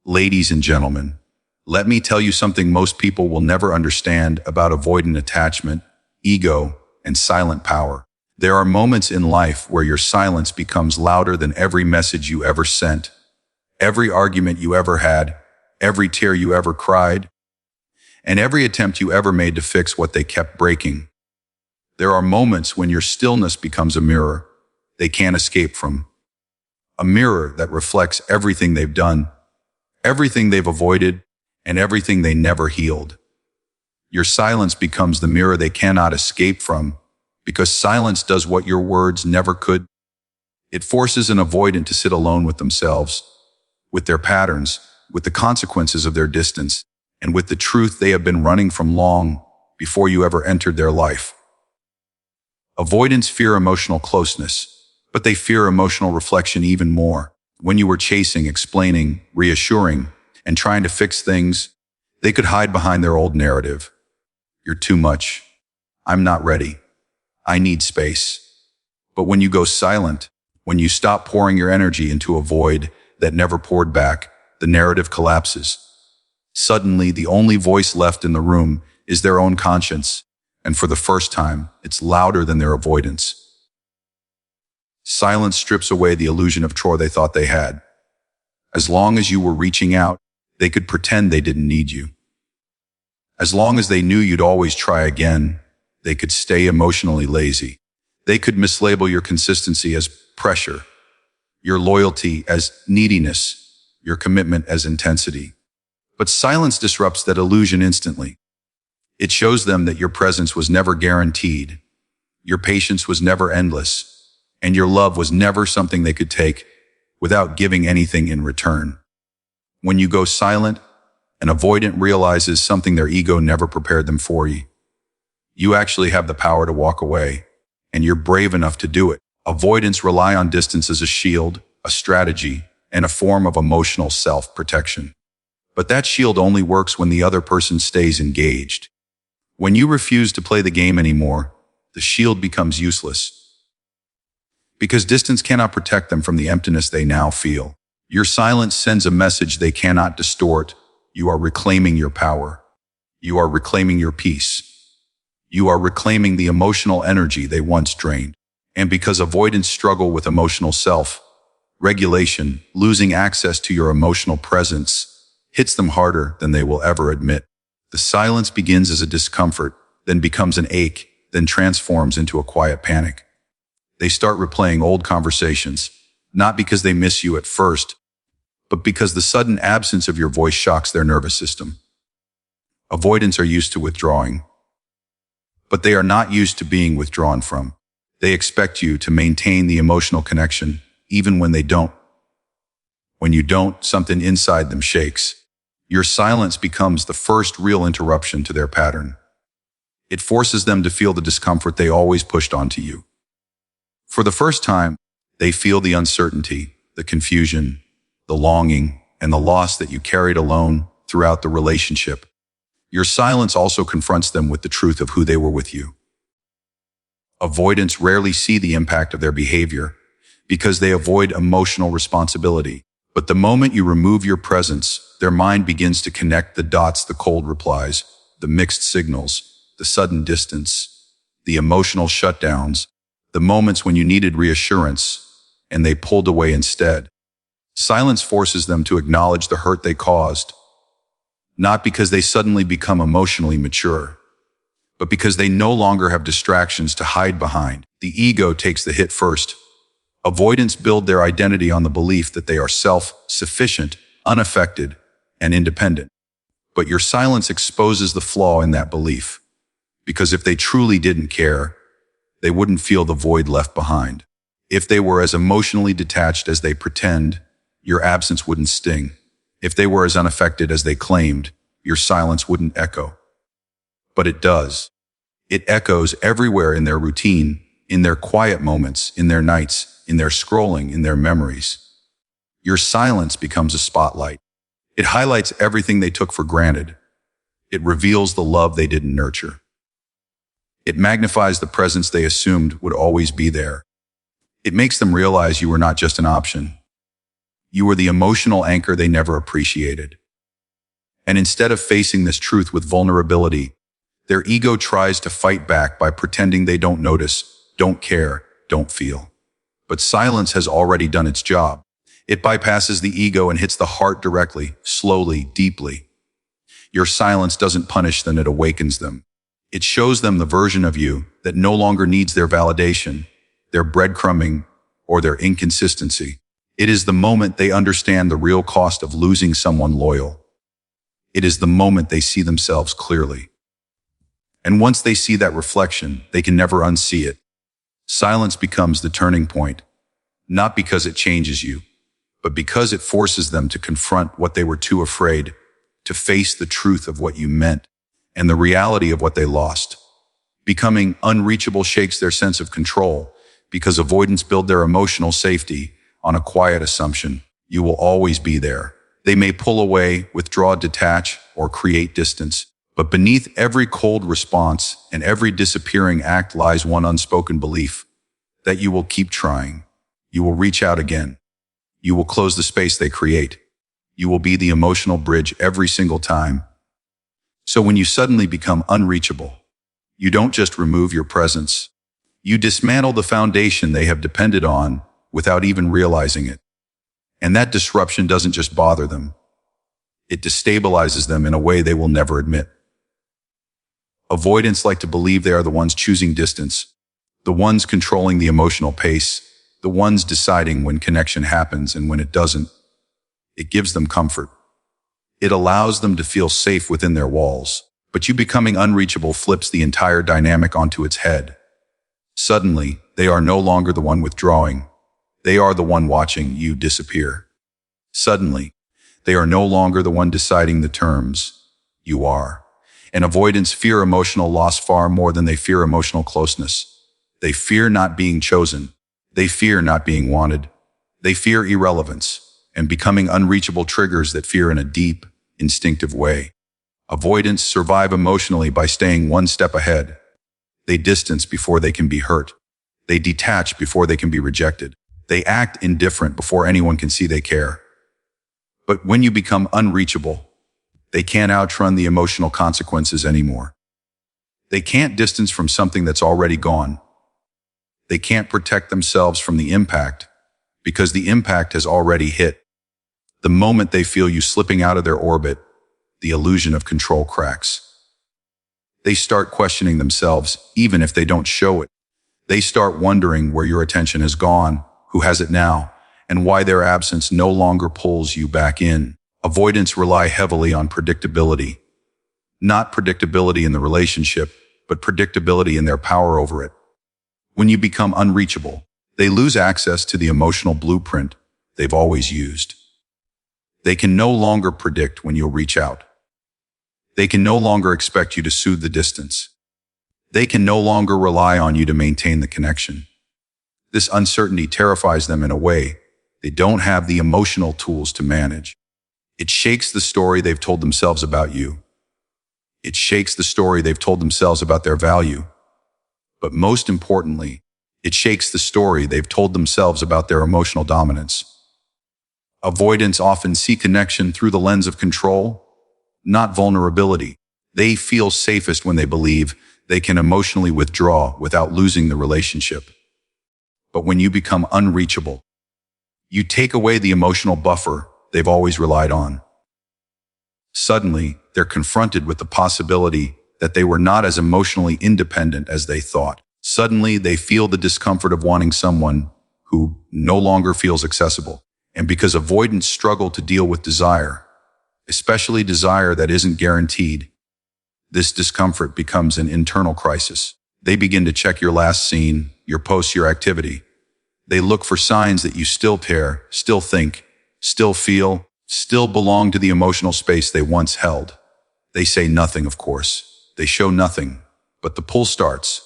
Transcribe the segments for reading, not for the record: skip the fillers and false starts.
Ladies and gentlemen, let me tell you something most people will never understand about avoidant attachment, ego, and silent power. There are moments in life where your silence becomes louder than every message you ever sent, every argument you ever had, every tear you ever cried, and every attempt you ever made to fix what they kept breaking. There are moments when your stillness becomes a mirror they can't escape from, a mirror that reflects everything they've done, everything they've avoided, and everything they never healed. Your silence becomes the mirror they cannot escape from, because silence does what your words never could. It forces an avoidant to sit alone with themselves, with their patterns, with the consequences of their distance, and with the truth they have been running from long before you ever entered their life. Avoidants fear emotional closeness, but they fear emotional reflection even more. When you were chasing, explaining, reassuring, and trying to fix things, they could hide behind their old narrative. You're too much. I'm not ready. I need space. But when you go silent, when you stop pouring your energy into a void that never poured back, the narrative collapses. Suddenly, the only voice left in the room is their own conscience, and for the first time, it's louder than their avoidance. Silence strips away the illusion of control they thought they had. As long as you were reaching out, they could pretend they didn't need you. As long as they knew you'd always try again, they could stay emotionally lazy. They could mislabel your consistency as pressure, your loyalty as neediness, your commitment as intensity. But silence disrupts that illusion instantly. It shows them that your presence was never guaranteed, your patience was never endless, and your love was never something they could take without giving anything in return. When you go silent, an avoidant realizes something their ego never prepared them for. You actually have the power to walk away, and you're brave enough to do it. Avoidants rely on distance as a shield, a strategy, and a form of emotional self-protection. But that shield only works when the other person stays engaged. When you refuse to play the game anymore, the shield becomes useless. Because distance cannot protect them from the emptiness they now feel. Your silence sends a message they cannot distort. You are reclaiming your power. You are reclaiming your peace. You are reclaiming the emotional energy they once drained. And because avoidants struggle with emotional self-regulation, losing access to your emotional presence hits them harder than they will ever admit. The silence begins as a discomfort, then becomes an ache, then transforms into a quiet panic. They start replaying old conversations, not because they miss you at first, but because the sudden absence of your voice shocks their nervous system. Avoidants are used to withdrawing, but they are not used to being withdrawn from. They expect you to maintain the emotional connection, even when they don't. When you don't, something inside them shakes. Your silence becomes the first real interruption to their pattern. It forces them to feel the discomfort they always pushed onto you. For the first time, they feel the uncertainty, the confusion, the longing, and the loss that you carried alone throughout the relationship. Your silence also confronts them with the truth of who they were with you. Avoidants rarely see the impact of their behavior because they avoid emotional responsibility. But the moment you remove your presence, their mind begins to connect the dots, the cold replies, the mixed signals, the sudden distance, the emotional shutdowns, the moments when you needed reassurance and they pulled away instead. Silence forces them to acknowledge the hurt they caused, not because they suddenly become emotionally mature, but because they no longer have distractions to hide behind. The ego takes the hit first. Avoidants build their identity on the belief that they are self-sufficient, unaffected, and independent. But your silence exposes the flaw in that belief, because if they truly didn't care, they wouldn't feel the void left behind. If they were as emotionally detached as they pretend, your absence wouldn't sting. If they were as unaffected as they claimed, your silence wouldn't echo. But it does. It echoes everywhere in their routine, in their quiet moments, in their nights, in their scrolling, in their memories. Your silence becomes a spotlight. It highlights everything they took for granted. It reveals the love they didn't nurture. It magnifies the presence they assumed would always be there. It makes them realize you were not just an option. You were the emotional anchor they never appreciated. And instead of facing this truth with vulnerability, their ego tries to fight back by pretending they don't notice, don't care, don't feel. But silence has already done its job. It bypasses the ego and hits the heart directly, slowly, deeply. Your silence doesn't punish them, it awakens them. It shows them the version of you that no longer needs their validation, their breadcrumbing, or their inconsistency. It is the moment they understand the real cost of losing someone loyal. It is the moment they see themselves clearly. And once they see that reflection, they can never unsee it. Silence becomes the turning point, not because it changes you, but because it forces them to confront what they were too afraid, to face the truth of what you meant and the reality of what they lost. Becoming unreachable shakes their sense of control because avoidants build their emotional safety on a quiet assumption. You will always be there. They may pull away, withdraw, detach, or create distance. But beneath every cold response and every disappearing act lies one unspoken belief that you will keep trying. You will reach out again. You will close the space they create. You will be the emotional bridge every single time. So when you suddenly become unreachable, you don't just remove your presence. You dismantle the foundation they have depended on without even realizing it. And that disruption doesn't just bother them. It destabilizes them in a way they will never admit. Avoidants like to believe they are the ones choosing distance, the ones controlling the emotional pace, the ones deciding when connection happens and when it doesn't. It gives them comfort. It allows them to feel safe within their walls. But you becoming unreachable flips the entire dynamic onto its head. Suddenly, they are no longer the one withdrawing. They are the one watching you disappear. Suddenly, they are no longer the one deciding the terms. You are. And avoidants fear emotional loss far more than they fear emotional closeness. They fear not being chosen. They fear not being wanted. They fear irrelevance, and becoming unreachable triggers that fear in a deep, instinctive way. Avoidants survive emotionally by staying one step ahead. They distance before they can be hurt. They detach before they can be rejected. They act indifferent before anyone can see they care. But when you become unreachable, they can't outrun the emotional consequences anymore. They can't distance from something that's already gone. They can't protect themselves from the impact because the impact has already hit. The moment they feel you slipping out of their orbit, the illusion of control cracks. They start questioning themselves, even if they don't show it. They start wondering where your attention has gone, who has it now, and why their absence no longer pulls you back in. Avoidants rely heavily on predictability. Not predictability in the relationship, but predictability in their power over it. When you become unreachable, they lose access to the emotional blueprint they've always used. They can no longer predict when you'll reach out. They can no longer expect you to soothe the distance. They can no longer rely on you to maintain the connection. This uncertainty terrifies them in a way they don't have the emotional tools to manage. It shakes the story they've told themselves about you. It shakes the story they've told themselves about their value. But most importantly, it shakes the story they've told themselves about their emotional dominance. Avoidants often see connection through the lens of control, not vulnerability. They feel safest when they believe they can emotionally withdraw without losing the relationship. But when you become unreachable, you take away the emotional buffer they've always relied on. Suddenly, they're confronted with the possibility that they were not as emotionally independent as they thought. Suddenly, they feel the discomfort of wanting someone who no longer feels accessible. And because avoidants struggle to deal with desire, especially desire that isn't guaranteed, this discomfort becomes an internal crisis. They begin to check your last scene, your posts, your activity. They look for signs that you still care, still think, still feel, still belong to the emotional space they once held. They say nothing, of course. They show nothing, but the pull starts.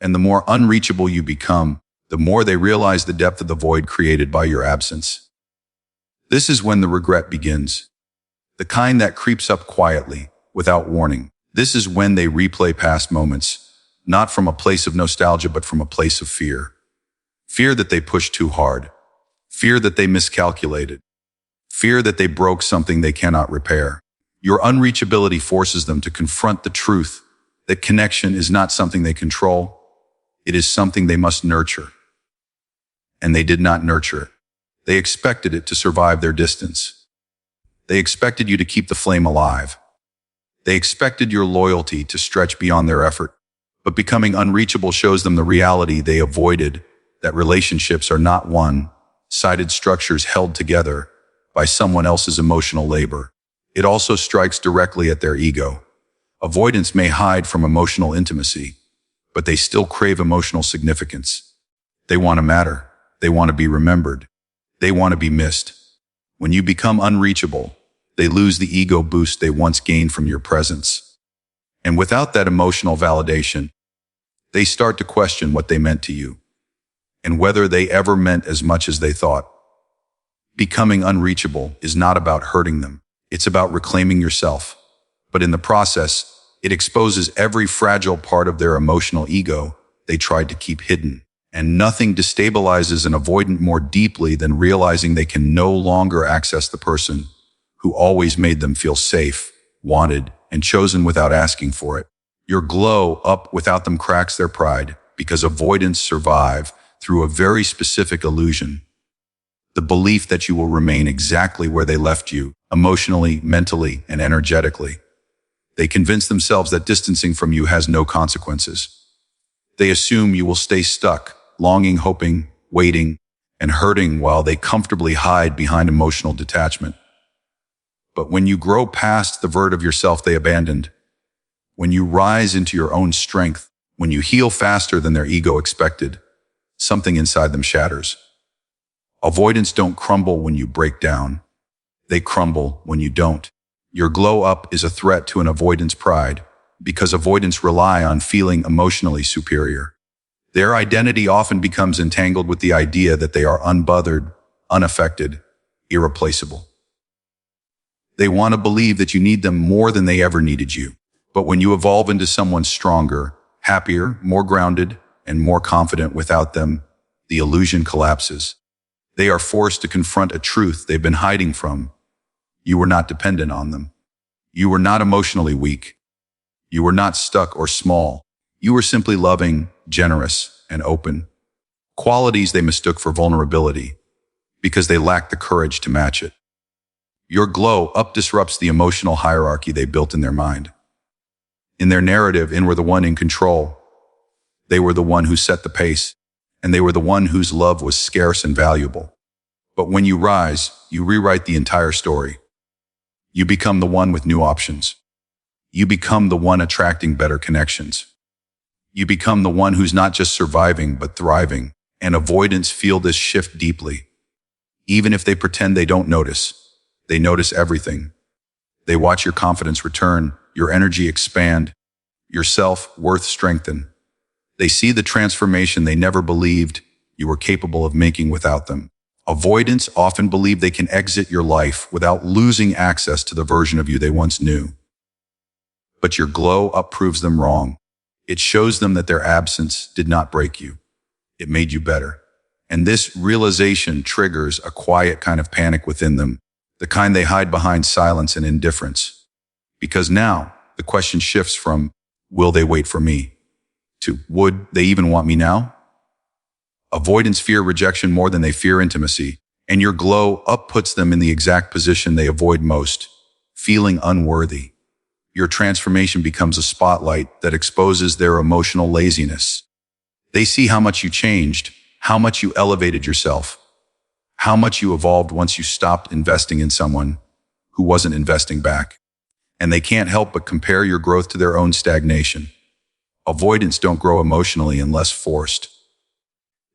And the more unreachable you become, the more they realize the depth of the void created by your absence. This is when the regret begins. The kind that creeps up quietly, without warning. This is when they replay past moments, not from a place of nostalgia, but from a place of fear. Fear that they pushed too hard. Fear that they miscalculated. fear that they broke something they cannot repair. Your unreachability forces them to confront the truth that connection is not something they control. It is something they must nurture. And they did not nurture it. They expected it to survive their distance. They expected you to keep the flame alive. They expected your loyalty to stretch beyond their effort. But becoming unreachable shows them the reality they avoided, that relationships are not one-sided structures held together by someone else's emotional labor. It also strikes directly at their ego. Avoidants may hide from emotional intimacy, but they still crave emotional significance. They want to matter. They want to be remembered. They want to be missed. When you become unreachable, they lose the ego boost they once gained from your presence. And without that emotional validation, they start to question what they meant to you and whether they ever meant as much as they thought. Becoming unreachable is not about hurting them. It's about reclaiming yourself. But in the process, it exposes every fragile part of their emotional ego they tried to keep hidden. And nothing destabilizes an avoidant more deeply than realizing they can no longer access the person who always made them feel safe, wanted, and chosen without asking for it. Your glow up without them cracks their pride because avoidants survive through a very specific illusion. The belief that you will remain exactly where they left you, emotionally, mentally, and energetically. They convince themselves that distancing from you has no consequences. They assume you will stay stuck, longing, hoping, waiting, and hurting while they comfortably hide behind emotional detachment. But when you grow past the verge of yourself they abandoned, when you rise into your own strength, when you heal faster than their ego expected, something inside them shatters. Avoidants don't crumble when you break down. They crumble when you don't. Your glow up is a threat to an avoidant's pride because avoidants rely on feeling emotionally superior. Their identity often becomes entangled with the idea that they are unbothered, unaffected, irreplaceable. They want to believe that you need them more than they ever needed you. But when you evolve into someone stronger, happier, more grounded, and more confident without them, the illusion collapses. They are forced to confront a truth they've been hiding from. You were not dependent on them. You were not emotionally weak. You were not stuck or small. You were simply loving, generous, and open. Qualities they mistook for vulnerability because they lacked the courage to match it. Your glow up disrupts the emotional hierarchy they built in their mind. In their narrative, they were the one in control. They were the one who set the pace, and they were the one whose love was scarce and valuable. But when you rise, you rewrite the entire story. You become the one with new options. You become the one attracting better connections. You become the one who's not just surviving, but thriving. And avoidants feel this shift deeply. Even if they pretend they don't notice, they notice everything. They watch your confidence return, your energy expand, your self-worth strengthen. They see the transformation they never believed you were capable of making without them. Avoidants often believe they can exit your life without losing access to the version of you they once knew. But your glow up proves them wrong. It shows them that their absence did not break you. It made you better. And this realization triggers a quiet kind of panic within them, the kind they hide behind silence and indifference. Because now the question shifts from, will they wait for me? To, would they even want me now? Avoidants fear rejection more than they fear intimacy, and your glow up puts them in the exact position they avoid most, feeling unworthy. Your transformation becomes a spotlight that exposes their emotional laziness. They see how much you changed, how much you elevated yourself, how much you evolved once you stopped investing in someone who wasn't investing back. And they can't help but compare your growth to their own stagnation. Avoidants don't grow emotionally unless forced.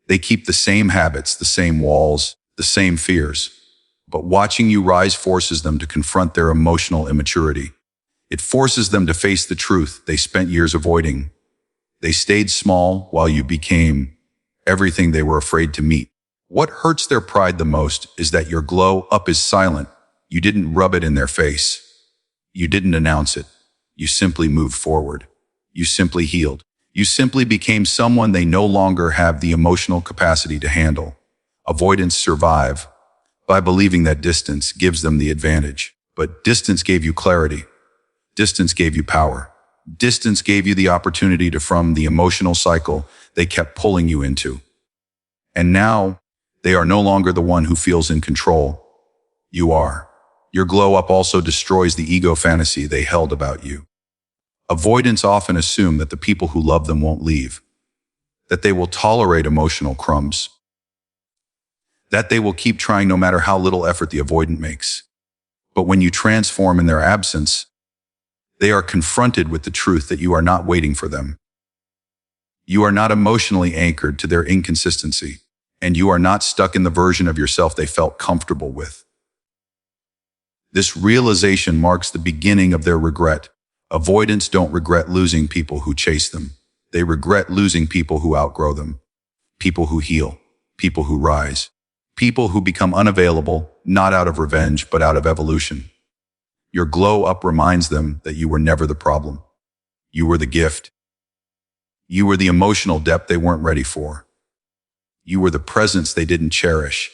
They keep the same habits, the same walls, the same fears. But watching you rise forces them to confront their emotional immaturity. It forces them to face the truth they spent years avoiding. They stayed small while you became everything they were afraid to meet. What hurts their pride the most is that your glow up is silent. You didn't rub it in their face. You didn't announce it. You simply moved forward. You simply healed. You simply became someone they no longer have the emotional capacity to handle. Avoidants survive, by believing that distance gives them the advantage. But distance gave you clarity. Distance gave you power. Distance gave you the opportunity to from the emotional cycle they kept pulling you into. And now, they are no longer the one who feels in control. You are. Your glow up also destroys the ego fantasy they held about you. Avoidants often assume that the people who love them won't leave, that they will tolerate emotional crumbs, that they will keep trying no matter how little effort the avoidant makes. But when you transform in their absence, they are confronted with the truth that you are not waiting for them. You are not emotionally anchored to their inconsistency, and you are not stuck in the version of yourself they felt comfortable with. This realization marks the beginning of their regret. Avoidants don't regret losing people who chase them. They regret losing people who outgrow them, people who heal, people who rise, people who become unavailable, not out of revenge, but out of evolution. Your glow up reminds them that you were never the problem. You were the gift. You were the emotional depth they weren't ready for. You were the presence they didn't cherish.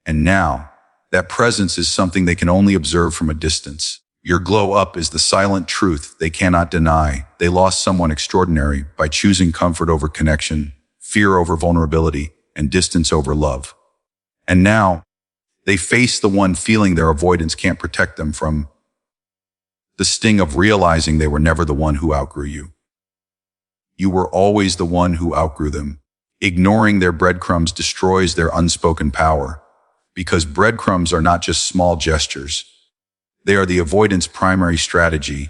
And now, that presence is something they can only observe from a distance. Your glow up is the silent truth they cannot deny. They lost someone extraordinary by choosing comfort over connection, fear over vulnerability, and distance over love. And now, they face the one feeling their avoidance can't protect them from: the sting of realizing they were never the one who outgrew you. You were always the one who outgrew them. Ignoring their breadcrumbs destroys their unspoken power, because breadcrumbs are not just small gestures. They are the avoidance primary strategy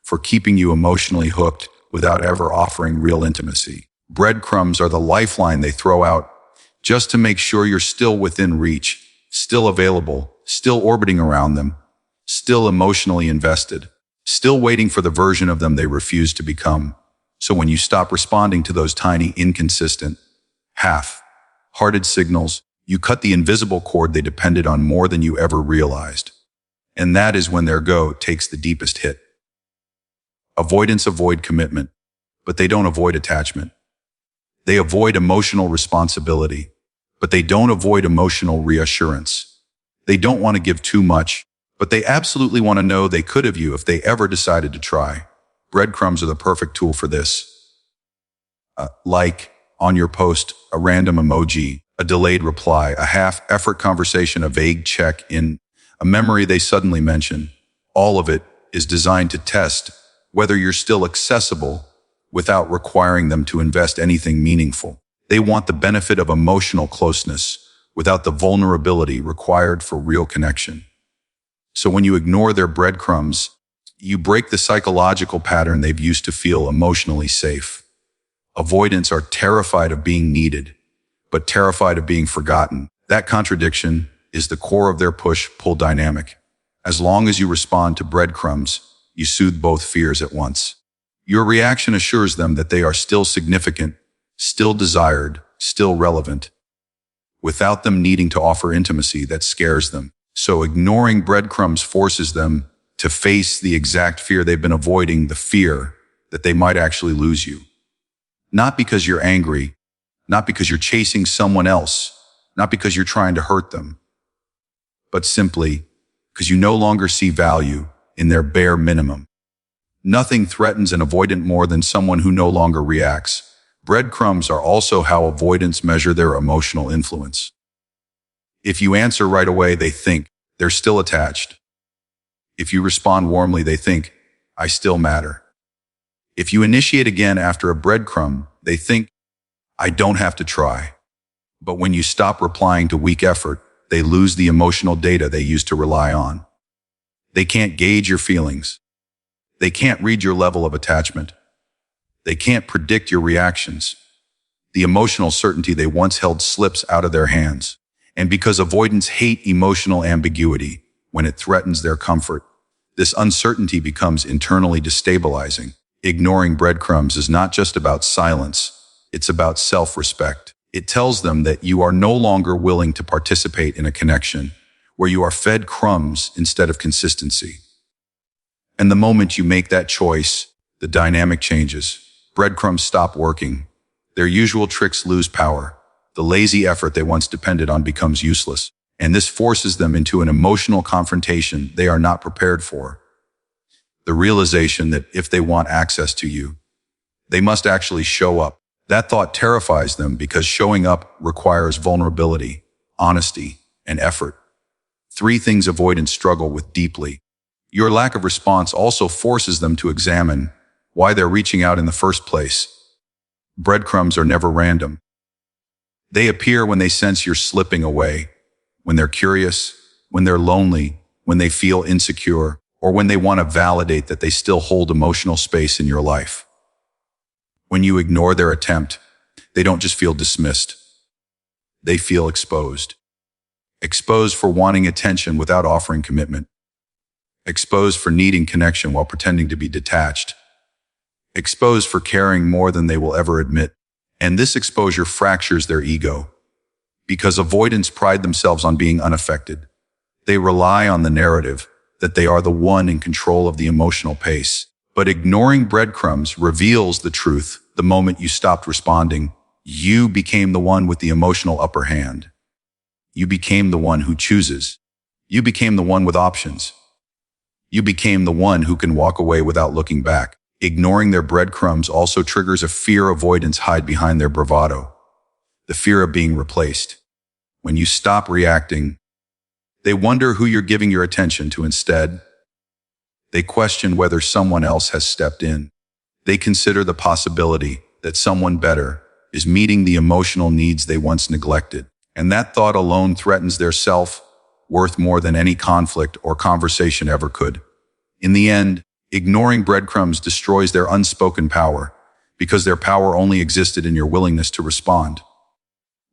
for keeping you emotionally hooked without ever offering real intimacy. Breadcrumbs are the lifeline they throw out just to make sure you're still within reach, still available, still orbiting around them, still emotionally invested, still waiting for the version of them they refuse to become. So when you stop responding to those tiny, inconsistent, half-hearted signals, you cut the invisible cord they depended on more than you ever realized. And that is when their go takes the deepest hit. Avoidants avoid commitment, but they don't avoid attachment. They avoid emotional responsibility, but they don't avoid emotional reassurance. They don't want to give too much, but they absolutely want to know they could have you if they ever decided to try. Breadcrumbs are the perfect tool for this. Like on your post, a random emoji, a delayed reply, a half-effort conversation, a vague check-in, a memory they suddenly mention. All of it is designed to test whether you're still accessible without requiring them to invest anything meaningful. They want the benefit of emotional closeness without the vulnerability required for real connection. So when you ignore their breadcrumbs, you break the psychological pattern they've used to feel emotionally safe. Avoidants are terrified of being needed, but terrified of being forgotten. That contradiction is the core of their push-pull dynamic. As long as you respond to breadcrumbs, you soothe both fears at once. Your reaction assures them that they are still significant, still desired, still relevant, without them needing to offer intimacy that scares them. So ignoring breadcrumbs forces them to face the exact fear they've been avoiding, the fear that they might actually lose you. Not because you're angry, not because you're chasing someone else, not because you're trying to hurt them, but simply because you no longer see value in their bare minimum. Nothing threatens an avoidant more than someone who no longer reacts. Breadcrumbs are also how avoidants measure their emotional influence. If you answer right away, they think they're still attached. If you respond warmly, they think, I still matter. If you initiate again after a breadcrumb, they think, I don't have to try. But when you stop replying to weak effort, they lose the emotional data they used to rely on. They can't gauge your feelings. They can't read your level of attachment. They can't predict your reactions. The emotional certainty they once held slips out of their hands. And because avoidants hate emotional ambiguity when it threatens their comfort, this uncertainty becomes internally destabilizing. Ignoring breadcrumbs is not just about silence, it's about self-respect. It tells them that you are no longer willing to participate in a connection where you are fed crumbs instead of consistency. And the moment you make that choice, the dynamic changes. Breadcrumbs stop working. Their usual tricks lose power. The lazy effort they once depended on becomes useless. and this forces them into an emotional confrontation they are not prepared for. The realization that if they want access to you, they must actually show up. That thought terrifies them because showing up requires vulnerability, honesty, and effort. 3 things avoidants struggle with deeply. Your lack of response also forces them to examine why they're reaching out in the first place. Breadcrumbs are never random. They appear when they sense you're slipping away, when they're curious, when they're lonely, when they feel insecure, or when they want to validate that they still hold emotional space in your life. When you ignore their attempt, they don't just feel dismissed. They feel exposed. Exposed for wanting attention without offering commitment. Exposed for needing connection while pretending to be detached. Exposed for caring more than they will ever admit. And this exposure fractures their ego. Because avoidants pride themselves on being unaffected. They rely on the narrative that they are the one in control of the emotional pace. But ignoring breadcrumbs reveals the truth. The moment you stopped responding, you became the one with the emotional upper hand. You became the one who chooses. You became the one with options. You became the one who can walk away without looking back. Ignoring their breadcrumbs also triggers a fear avoidants hide behind their bravado. The fear of being replaced. When you stop reacting, they wonder who you're giving your attention to instead. They question whether someone else has stepped in. They consider the possibility that someone better is meeting the emotional needs they once neglected. And that thought alone threatens their self-worth more than any conflict or conversation ever could. In the end, ignoring breadcrumbs destroys their unspoken power because their power only existed in your willingness to respond.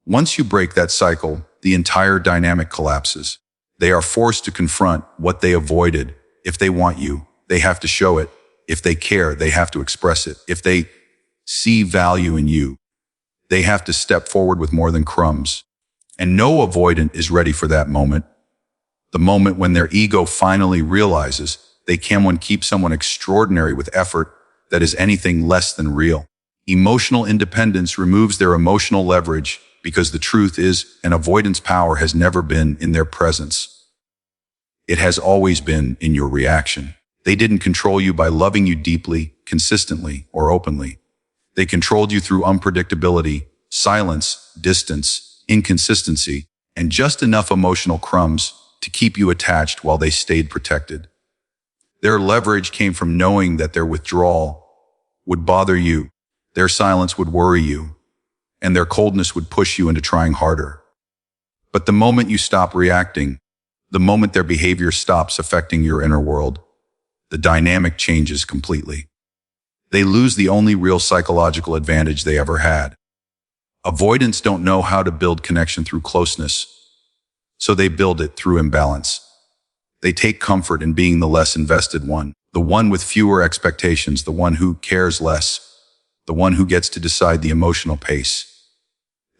Once you break that cycle, the entire dynamic collapses. They are forced to confront what they avoided. If they want you, they have to show it. If they care, they have to express it. If they see value in you, they have to step forward with more than crumbs. And no avoidant is ready for that moment. The moment when their ego finally realizes they can keep someone extraordinary with effort that is anything less than real. Emotional independence removes their emotional leverage because the truth is an avoidant's power has never been in their presence. It has always been in your reaction. They didn't control you by loving you deeply, consistently, or openly. They controlled you through unpredictability, silence, distance, inconsistency, and just enough emotional crumbs to keep you attached while they stayed protected. Their leverage came from knowing that their withdrawal would bother you, their silence would worry you, and their coldness would push you into trying harder. But the moment you stop reacting, the moment their behavior stops affecting your inner world, the dynamic changes completely. They lose the only real psychological advantage they ever had. Avoidants don't know how to build connection through closeness, so they build it through imbalance. They take comfort in being the less invested one, the one with fewer expectations, the one who cares less, the one who gets to decide the emotional pace.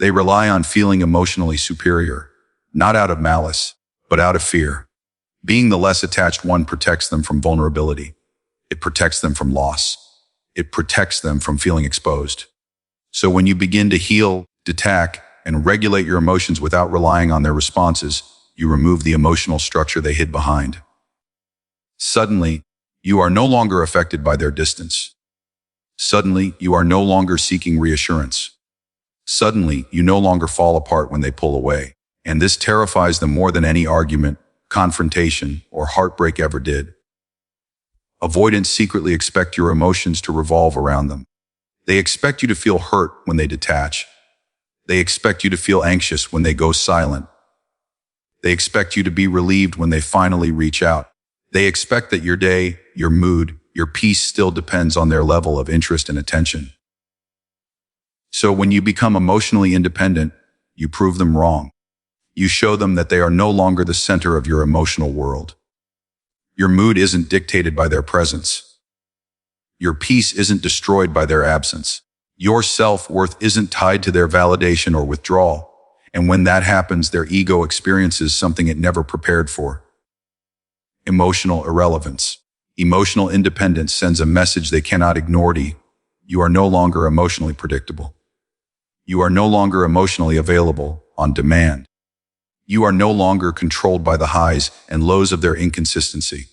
They rely on feeling emotionally superior, not out of malice, but out of fear. Being the less attached one protects them from vulnerability. It protects them from loss. It protects them from feeling exposed. So when you begin to heal, detach, and regulate your emotions without relying on their responses, you remove the emotional structure they hid behind. Suddenly, you are no longer affected by their distance. Suddenly, you are no longer seeking reassurance. Suddenly, you no longer fall apart when they pull away. And this terrifies them more than any argument, confrontation, or heartbreak ever did. Avoidants secretly expect your emotions to revolve around them. They expect you to feel hurt when they detach. They expect you to feel anxious when they go silent. They expect you to be relieved when they finally reach out. They expect that your day, your mood, your peace still depends on their level of interest and attention. So when you become emotionally independent, you prove them wrong. You show them that they are no longer the center of your emotional world. Your mood isn't dictated by their presence. Your peace isn't destroyed by their absence. Your self-worth isn't tied to their validation or withdrawal. And when that happens, their ego experiences something it never prepared for. Emotional irrelevance. Emotional independence sends a message they cannot ignore to you. You are no longer emotionally predictable. You are no longer emotionally available on demand. You are no longer controlled by the highs and lows of their inconsistency.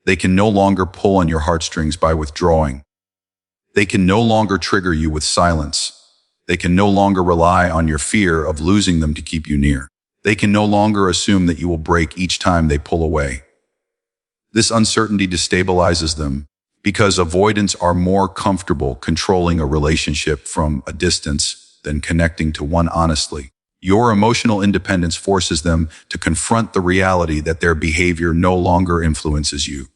They can no longer pull on your heartstrings by withdrawing. They can no longer trigger you with silence. They can no longer rely on your fear of losing them to keep you near. They can no longer assume that you will break each time they pull away. This uncertainty destabilizes them because avoidants are more comfortable controlling a relationship from a distance than connecting to one honestly. Your emotional independence forces them to confront the reality that their behavior no longer influences you.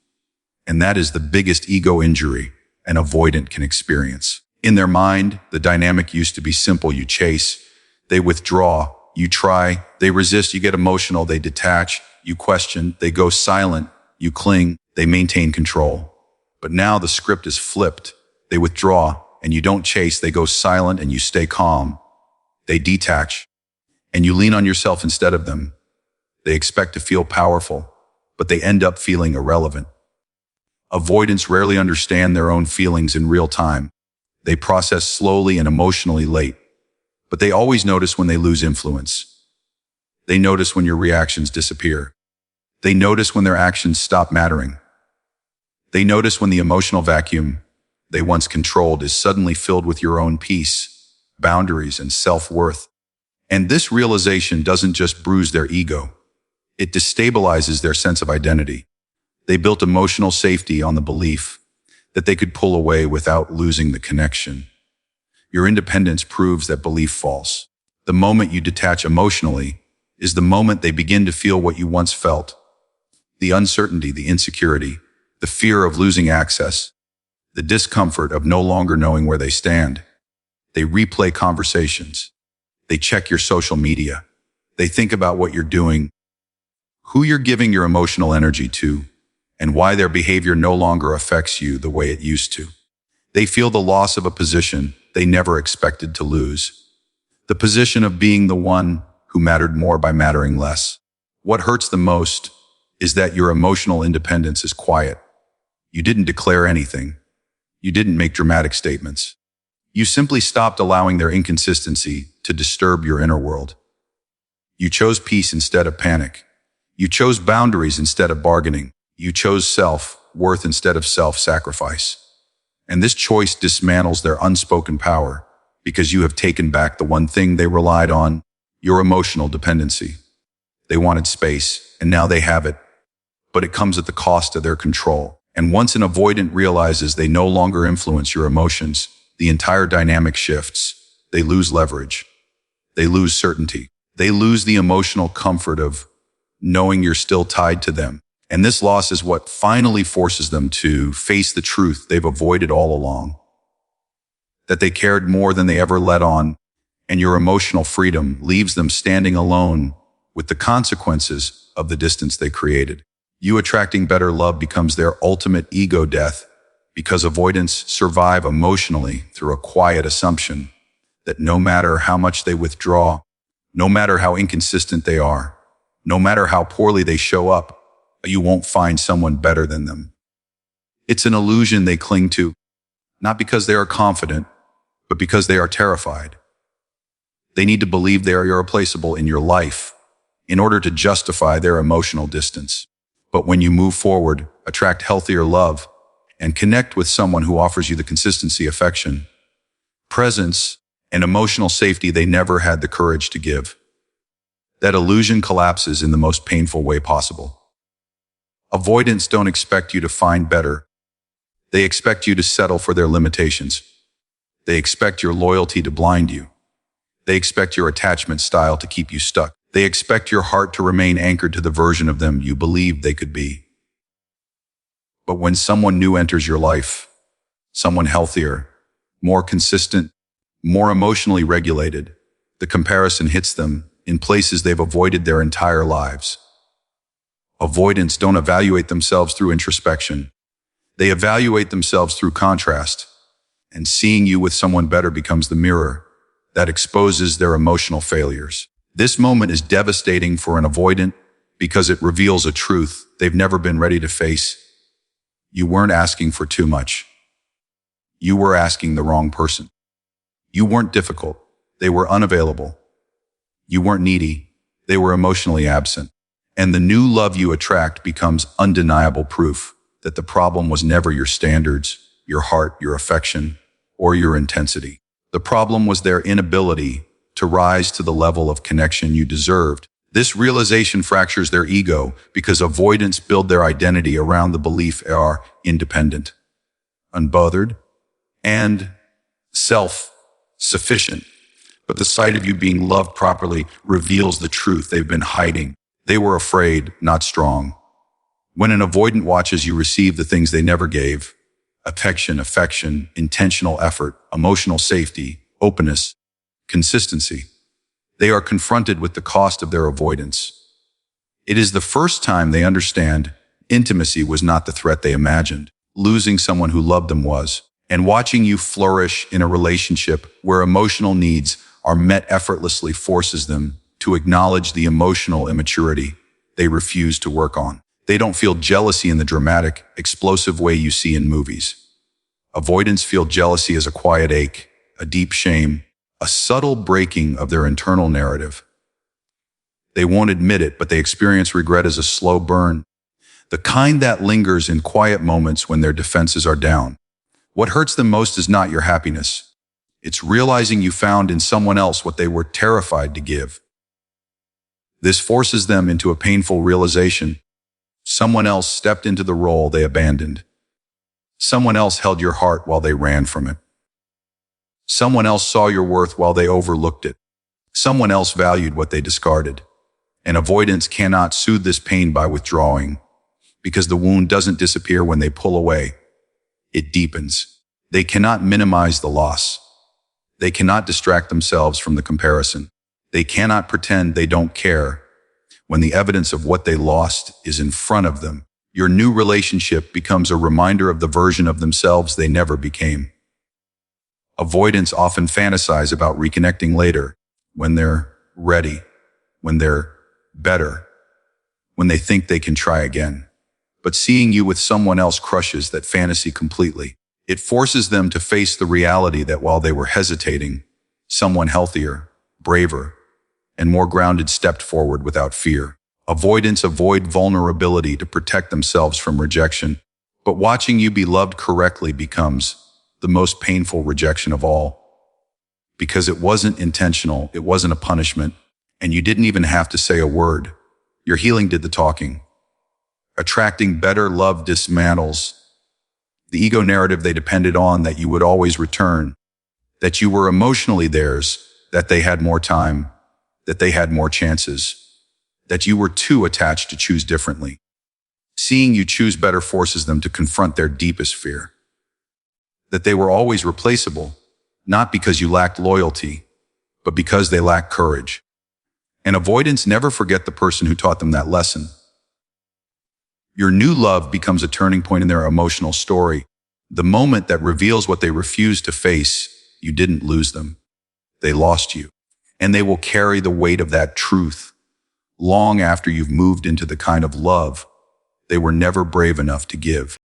And that is the biggest ego injury an avoidant can experience. In their mind, the dynamic used to be simple. You chase, they withdraw, you try, they resist, you get emotional, they detach, you question, they go silent, you cling, they maintain control. But now the script is flipped. They withdraw, and you don't chase, they go silent, and you stay calm. They detach, and you lean on yourself instead of them. They expect to feel powerful, but they end up feeling irrelevant. Avoidants rarely understand their own feelings in real time. They process slowly and emotionally late, but they always notice when they lose influence. They notice when your reactions disappear. They notice when their actions stop mattering. They notice when the emotional vacuum they once controlled is suddenly filled with your own peace, boundaries, and self-worth. And this realization doesn't just bruise their ego. It destabilizes their sense of identity. They built emotional safety on the belief that they could pull away without losing the connection. Your independence proves that belief false. The moment you detach emotionally is the moment they begin to feel what you once felt. The uncertainty, the insecurity, the fear of losing access, the discomfort of no longer knowing where they stand. They replay conversations. They check your social media. They think about what you're doing, who you're giving your emotional energy to, and why their behavior no longer affects you the way it used to. They feel the loss of a position they never expected to lose. The position of being the one who mattered more by mattering less. What hurts the most is that your emotional independence is quiet. You didn't declare anything. You didn't make dramatic statements. You simply stopped allowing their inconsistency to disturb your inner world. You chose peace instead of panic. You chose boundaries instead of bargaining. You chose self-worth instead of self-sacrifice. And this choice dismantles their unspoken power because you have taken back the one thing they relied on, your emotional dependency. They wanted space, and now they have it, but it comes at the cost of their control. And once an avoidant realizes they no longer influence your emotions, the entire dynamic shifts. They lose leverage. They lose certainty. They lose the emotional comfort of knowing you're still tied to them. And this loss is what finally forces them to face the truth they've avoided all along. That they cared more than they ever let on, and your emotional freedom leaves them standing alone with the consequences of the distance they created. You attracting better love becomes their ultimate ego death because avoidants survive emotionally through a quiet assumption that no matter how much they withdraw, no matter how inconsistent they are, no matter how poorly they show up, you won't find someone better than them. It's an illusion they cling to, not because they are confident, but because they are terrified. They need to believe they are irreplaceable in your life in order to justify their emotional distance. But when you move forward, attract healthier love, and connect with someone who offers you the consistency, affection, presence, and emotional safety they never had the courage to give, that illusion collapses in the most painful way possible. Avoidants don't expect you to find better. They expect you to settle for their limitations. They expect your loyalty to blind you. They expect your attachment style to keep you stuck. They expect your heart to remain anchored to the version of them you believed they could be. But when someone new enters your life, someone healthier, more consistent, more emotionally regulated, the comparison hits them in places they've avoided their entire lives. Avoidants don't evaluate themselves through introspection. They evaluate themselves through contrast, and seeing you with someone better becomes the mirror that exposes their emotional failures. This moment is devastating for an avoidant because it reveals a truth they've never been ready to face. You weren't asking for too much. You were asking the wrong person. You weren't difficult. They were unavailable. You weren't needy. They were emotionally absent. And the new love you attract becomes undeniable proof that the problem was never your standards, your heart, your affection, or your intensity. The problem was their inability to rise to the level of connection you deserved. This realization fractures their ego because avoidants build their identity around the belief they are independent, unbothered, and self-sufficient. But the sight of you being loved properly reveals the truth they've been hiding. They were afraid, not strong. When an avoidant watches you receive the things they never gave, affection, intentional effort, emotional safety, openness, consistency, they are confronted with the cost of their avoidance. It is the first time they understand intimacy was not the threat they imagined. Losing someone who loved them was. And watching you flourish in a relationship where emotional needs are met effortlessly forces them to acknowledge the emotional immaturity they refuse to work on. They don't feel jealousy in the dramatic, explosive way you see in movies. Avoidants feel jealousy as a quiet ache, a deep shame, a subtle breaking of their internal narrative. They won't admit it, but they experience regret as a slow burn, the kind that lingers in quiet moments when their defenses are down. What hurts them most is not your happiness. It's realizing you found in someone else what they were terrified to give. This forces them into a painful realization. Someone else stepped into the role they abandoned. Someone else held your heart while they ran from it. Someone else saw your worth while they overlooked it. Someone else valued what they discarded. And avoidants cannot soothe this pain by withdrawing, because the wound doesn't disappear when they pull away. It deepens. They cannot minimize the loss. They cannot distract themselves from the comparison. They cannot pretend they don't care when the evidence of what they lost is in front of them. Your new relationship becomes a reminder of the version of themselves they never became. Avoidants often fantasize about reconnecting later, when they're ready, when they're better, when they think they can try again. But seeing you with someone else crushes that fantasy completely. It forces them to face the reality that while they were hesitating, someone healthier, braver, and more grounded stepped forward without fear. Avoidants avoid vulnerability to protect themselves from rejection, but watching you be loved correctly becomes the most painful rejection of all. Because it wasn't intentional, it wasn't a punishment, and you didn't even have to say a word. Your healing did the talking. Attracting better love dismantles the ego narrative they depended on, that you would always return, that you were emotionally theirs, that they had more time, that they had more chances, that you were too attached to choose differently. Seeing you choose better forces them to confront their deepest fear, that they were always replaceable, not because you lacked loyalty, but because they lacked courage. And avoidants never forget the person who taught them that lesson. Your new love becomes a turning point in their emotional story, the moment that reveals what they refused to face. You didn't lose them. They lost you. And they will carry the weight of that truth long after you've moved into the kind of love they were never brave enough to give.